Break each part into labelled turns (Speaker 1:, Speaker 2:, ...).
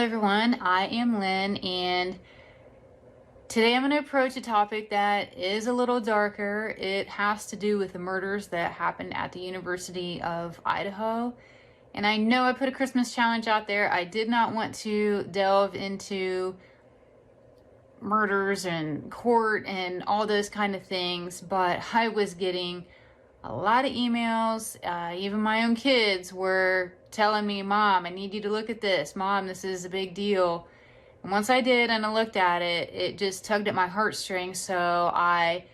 Speaker 1: everyone, I am Lynn, and today I'm going to approach a topic that is a little darker. It has to do with the murders that happened at the University of Idaho. And I know I put a Christmas challenge out there. I did not want to delve into murders and court and all those kind of things, but I was getting a lot of emails. Even my own kids were telling me, Mom, I need you to look at this. Mom, this is a big deal. And once I did and I looked at it, it just tugged at my heartstrings. So I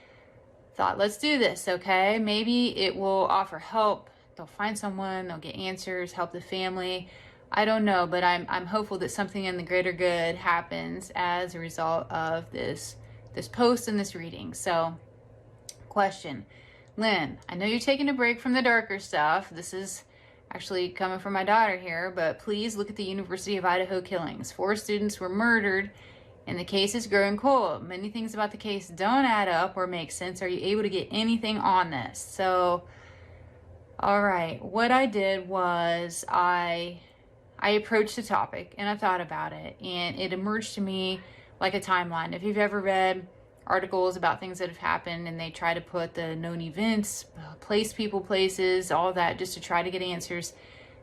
Speaker 1: thought, let's do this, okay? Maybe it will offer help. They'll find someone, they'll get answers, help the family. I don't know, but I'm hopeful that something in the greater good happens as a result of this post and this reading. So, question. Lynn, I know you're taking a break from the darker stuff. This is actually coming from my daughter here, but please look at the University of Idaho killings. 4 students were murdered, and the case is growing cold. Many things about the case don't add up or make sense. Are you able to get anything on this? So, all right, what I did was I approached the topic and I thought about it, and it emerged to me like a timeline. If you've ever read articles about things that have happened and they try to put the known events, place people, places, all that, just to try to get answers.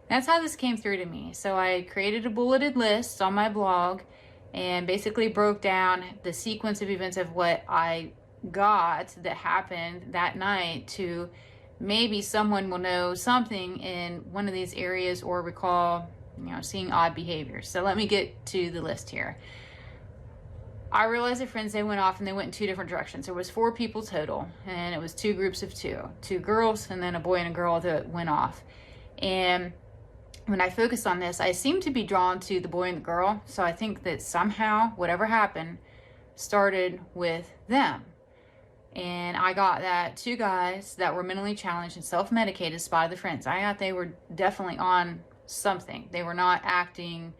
Speaker 1: That's how this came through to me. So I created a bulleted list on my blog and basically broke down the sequence of events of what I got that happened that night to maybe someone will know something in one of these areas or recall, seeing odd behaviors. So let me get to the list here. I realized that friends, they went off and they went in 2 different directions. There was 4 people total, and it was 2 groups of 2 girls and then a boy and a girl that went off. And when I focused on this, I seemed to be drawn to the boy and the girl. So I think that somehow whatever happened started with them. And I got that 2 guys that were mentally challenged and self-medicated spotted the friends. I got they were definitely on something. They were not acting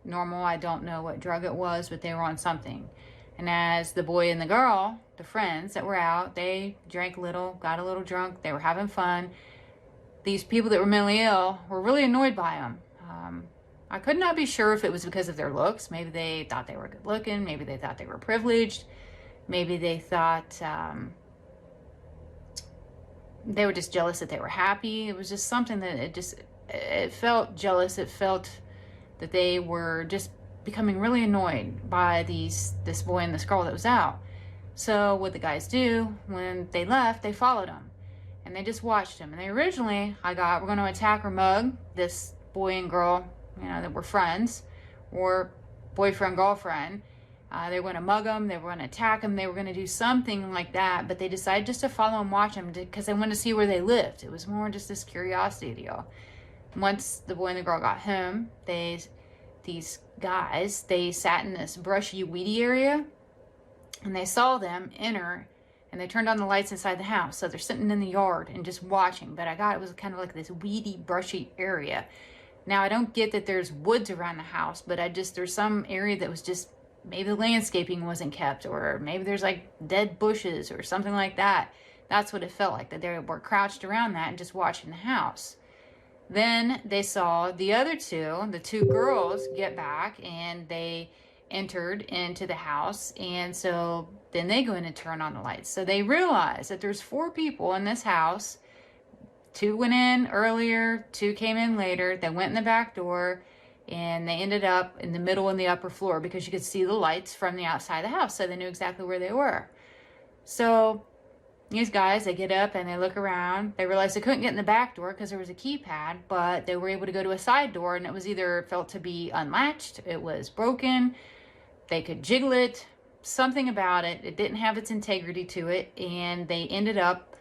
Speaker 1: normal. I don't know what drug it was, but they were on something. And as the boy and the girl, the friends that were out, they drank a little, got a little drunk, they were having fun. These people that were mentally ill were really annoyed by them. I could not be sure if it was because of their looks. Maybe they thought they were good looking, maybe they thought they were privileged, maybe they thought they were just jealous that they were happy. It was just something that it felt jealous. It felt that they were just becoming really annoyed by this boy and this girl that was out. So what the guys do, when they left, they followed them and they just watched them. And they originally, we're going to attack or mug this boy and girl, that were friends, or boyfriend, girlfriend. They were going to mug them, they were going to attack them, they were going to do something like that, but they decided just to follow and watch them because they wanted to see where they lived. It was more just this curiosity deal. Once the boy and the girl got home, these guys, they sat in this brushy, weedy area, and they saw them enter, and they turned on the lights inside the house. So they're sitting in the yard and just watching, but it was kind of like this weedy, brushy area. Now, I don't get that there's woods around the house, but there's some area that was just, maybe the landscaping wasn't kept, or maybe there's like dead bushes or something like that. That's what it felt like, that they were crouched around that and just watching the house. Then they saw the other 2, the 2 girls, get back, and they entered into the house. And so then they go in and turn on the lights. So they realized that there's 4 people in this house. 2 went in earlier, 2 came in later. They went in the back door, and they ended up in the middle and the upper floor because you could see the lights from the outside of the house. So they knew exactly where they were. So these guys, they get up and they look around. They realized they couldn't get in the back door because there was a keypad, but they were able to go to a side door, and it was either felt to be unlatched, it was broken, they could jiggle it, something about it. It didn't have its integrity to it, and they ended up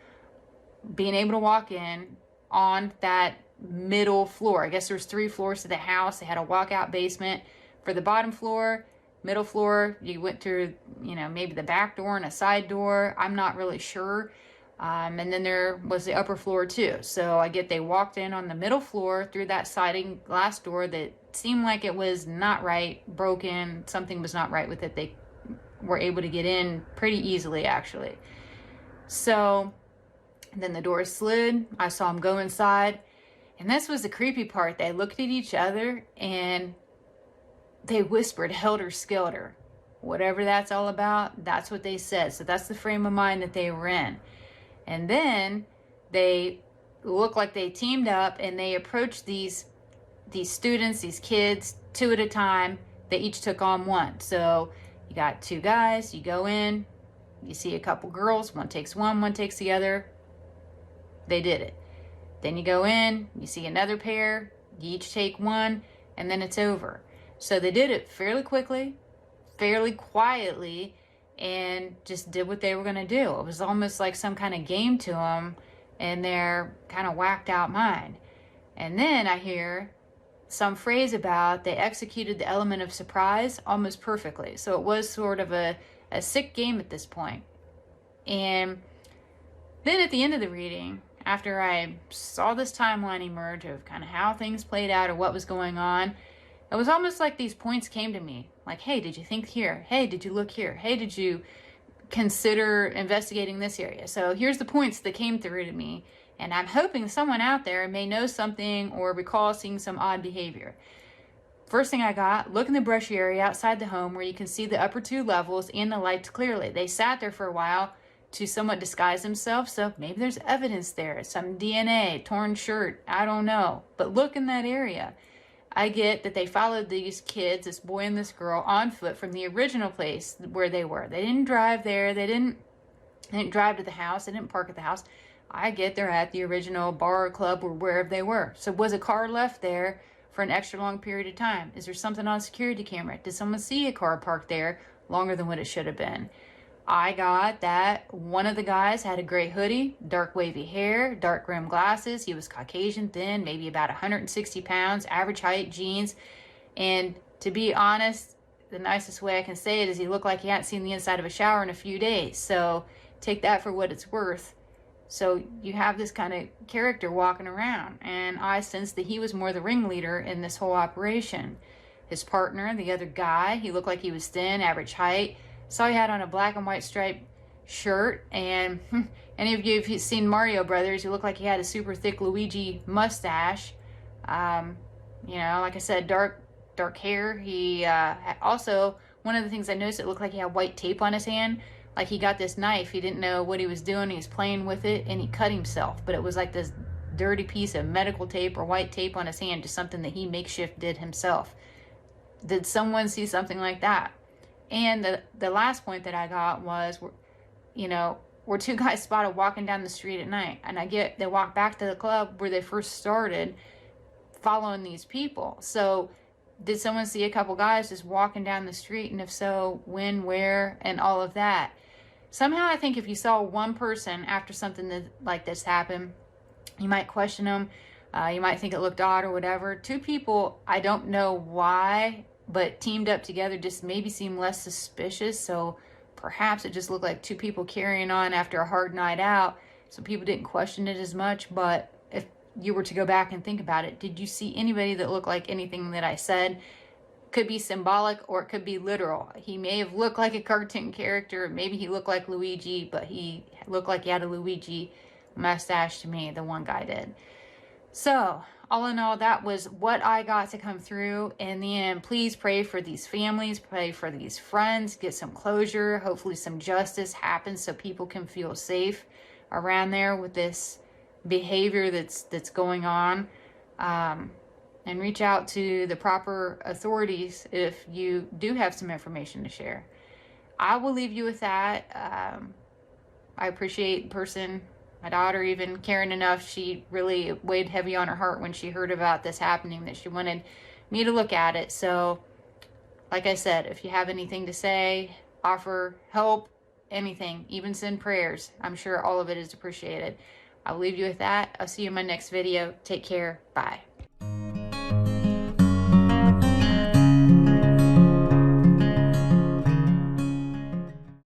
Speaker 1: being able to walk in on that middle floor. I guess there was 3 floors to the house. They had a walkout basement for the bottom floor. Middle floor, you went through, maybe the back door and a side door. I'm not really sure. And then there was the upper floor too. So I get they walked in on the middle floor through that sliding glass door that seemed like it was not right, broken. Something was not right with it. They were able to get in pretty easily, actually. So then the door slid. I saw them go inside. And this was the creepy part. They looked at each other and they whispered helter skelter. Whatever that's all about, that's what they said. So that's the frame of mind that they were in. And then they looked like they teamed up and they approached these students, these kids, 2 at a time. They each took on one. So you got 2 guys, you go in, you see a couple girls, one takes one takes the other. They did it. Then you go in, you see another pair, you each take one, and then it's over. So they did it fairly quickly, fairly quietly, and just did what they were going to do. It was almost like some kind of game to them in their kind of whacked out mind. And then I hear some phrase about they executed the element of surprise almost perfectly. So it was sort of a sick game at this point. And then at the end of the reading, after I saw this timeline emerge of kind of how things played out or what was going on, it was almost like these points came to me. Like, hey, did you think here? Hey, did you look here? Hey, did you consider investigating this area? So here's the points that came through to me. And I'm hoping someone out there may know something or recall seeing some odd behavior. First thing I got, look in the brushy area outside the home where you can see the upper 2 levels and the lights clearly. They sat there for a while to somewhat disguise themselves, so maybe there's evidence there, some DNA, torn shirt, I don't know. But look in that area. I get that they followed these kids, this boy and this girl, on foot from the original place where they were. They didn't drive there, they didn't drive to the house, they didn't park at the house. I get they're at the original bar or club or wherever they were. So was a car left there for an extra long period of time? Is there something on a security camera? Did someone see a car parked there longer than what it should have been? I got that one of the guys had a gray hoodie, dark wavy hair, dark rimmed glasses. He was Caucasian, thin, maybe about 160 pounds, average height, jeans. And to be honest, the nicest way I can say it is he looked like he hadn't seen the inside of a shower in a few days. So take that for what it's worth. So you have this kind of character walking around. And I sensed that he was more the ringleader in this whole operation. His partner, the other guy, he looked like he was thin, average height. Saw he had on a black and white striped shirt, and any of you, if you've seen Mario Brothers, he looked like he had a super thick Luigi mustache. You know, like I said, dark hair. He also, one of the things I noticed, it looked like he had white tape on his hand. Like he got this knife, he didn't know what he was doing, he was playing with it, and he cut himself. But it was like this dirty piece of medical tape or white tape on his hand, just something that he makeshift did himself. Did someone see something like that? And the last point that I got was, you know, were 2 guys spotted walking down the street at night. And I get they walked back to the club where they first started following these people. So did someone see a couple guys just walking down the street? And if so, when, where, and all of that? Somehow I think if you saw one person after something like this happened, you might question them. You might think it looked odd or whatever. 2 people, I don't know why, but teamed up together just maybe seem less suspicious. So perhaps it just looked like 2 people carrying on after a hard night out, so people didn't question it as much. But if you were to go back and think about it, did you see anybody that looked like anything that I said? Could be symbolic or it could be literal. He may have looked like a cartoon character, maybe he looked like Luigi, but he looked like he had a Luigi mustache to me, the one guy did. So all in all, that was what I got to come through in the end. Please pray for these families, pray for these friends, get some closure. Hopefully some justice happens so people can feel safe around there with this behavior that's going on. And reach out to the proper authorities if you do have some information to share. I will leave you with that. I appreciate the person, my daughter even caring enough. She really weighed heavy on her heart when she heard about this happening, that she wanted me to look at it. So like I said, if you have anything to say, offer help, anything, even send prayers, I'm sure all of it is appreciated. I'll leave you with that. I'll see you in my next video. Take care. Bye.